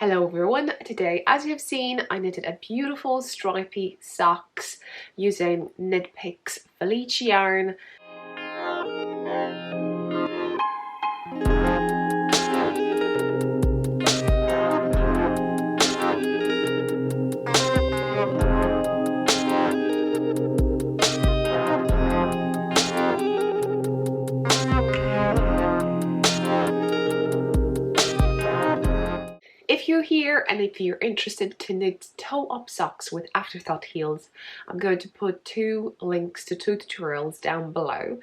Hello everyone, today as you have seen I knitted a beautiful stripy socks using KnitPicks Felici yarn. If you're here and if you're interested to knit toe-up socks with afterthought heels, I'm going to put two links to two tutorials down below.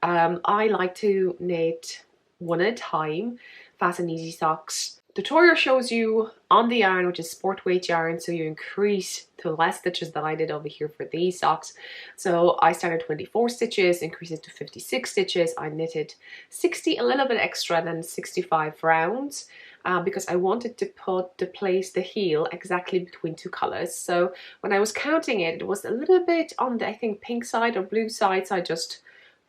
I like to knit one at a time, fast and easy socks. The tutorial shows you on the yarn, which is sport weight yarn, so you increase to less stitches than I did over here for these socks. So I started 24 stitches, increased it to 56 stitches. I knitted 60, a little bit extra than 65 rounds. Because I wanted to place the heel exactly between two colors. So when I was counting it, it was a little bit on the, I think, pink side or blue side, so I just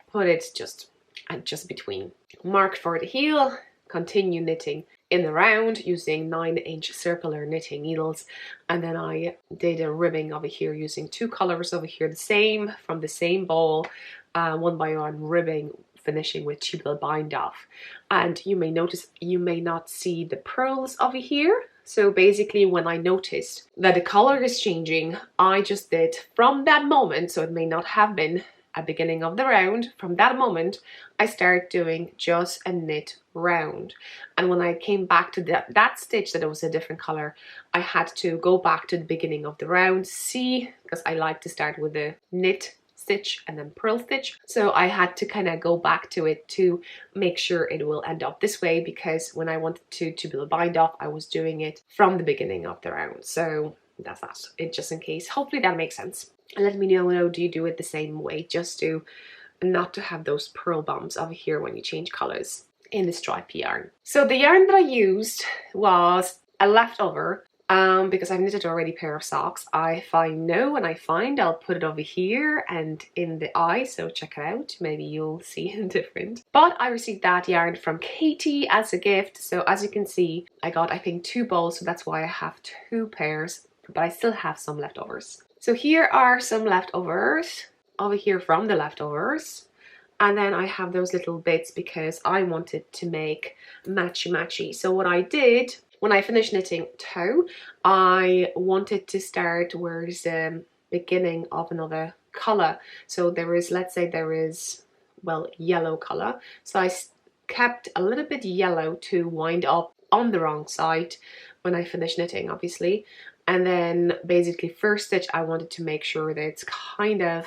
put it just between. Marked for the heel, continue knitting in the round using 9-inch circular knitting needles, and then I did a ribbing over here using two colors over here, the same from the same ball, one by one ribbing, finishing with cheaper bind off. And you may notice you may not see the pearls over here. So basically when I noticed that the color is changing, I just did from that moment, so it may not have been at the beginning of the round, from that moment I started doing just a knit round. And when I came back to that stitch that it was a different color, I had to go back to the beginning of the round, see, because I like to start with the knit stitch and then purl stitch, so I had to kind of go back to it to make sure it will end up this way, because when I wanted to build a bind off, I was doing it from the beginning of the round. So that's that, it just in case. Hopefully that makes sense. And let me know, do you do it the same way, just to not to have those pearl bumps over here when you change colors in the stripy yarn. So the yarn that I used was a leftover, because I've knitted already a pair of socks. If I know when I find, I'll put it over here and in the eye, so check it out, maybe you'll see it different. But I received that yarn from Katie as a gift, so as you can see I got, I think, 2 balls, so that's why I have 2 pairs, but I still have some leftovers. So here are some leftovers over here from the leftovers, and then I have those little bits because I wanted to make matchy. So what I did when I finished knitting toe, I wanted to start where is the beginning of another color. So there is, let's say there is, well, yellow color. So I kept a little bit yellow to wind up on the wrong side when I finished knitting, obviously. And then basically first stitch, I wanted to make sure that it's kind of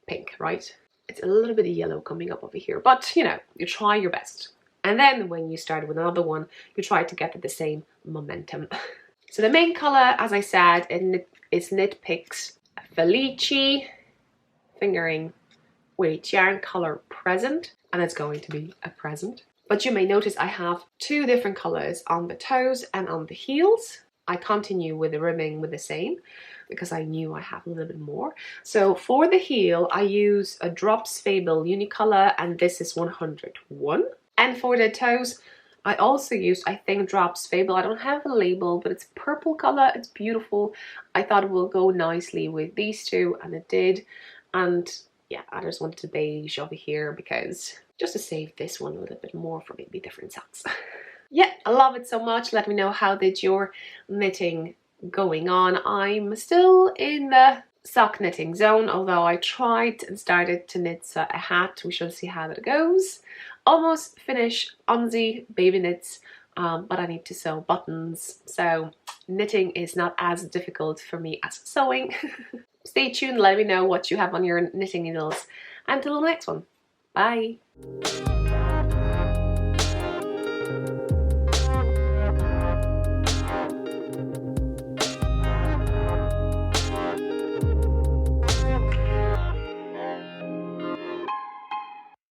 pink, right? It's a little bit of yellow coming up over here, but you know, you try your best. And then when you start with another one, you try to get the same momentum. So the main color, as I said, is KnitPicks Felici fingering weight yarn color present, and it's going to be a present. But you may notice I have 2 different colors on the toes and on the heels. I continue with the ribbing with the same because I knew I have a little bit more. So for the heel, I use a Drops Fable Unicolor, and this is 101. And for the toes, I also used, I think, Drops Fable. I don't have a label, but it's purple color. It's beautiful. I thought it will go nicely with these two, and it did. And yeah, I just wanted to beige over here because just to save this one a little bit more for maybe different socks. Yeah, I love it so much. Let me know, how did your knitting going on? I'm still in the sock knitting zone, although I tried and started to knit a hat. We shall see how that goes. Almost finished onesie baby knits, but I need to sew buttons, so knitting is not as difficult for me as sewing. Stay tuned, let me know what you have on your knitting needles. Until the next one, bye.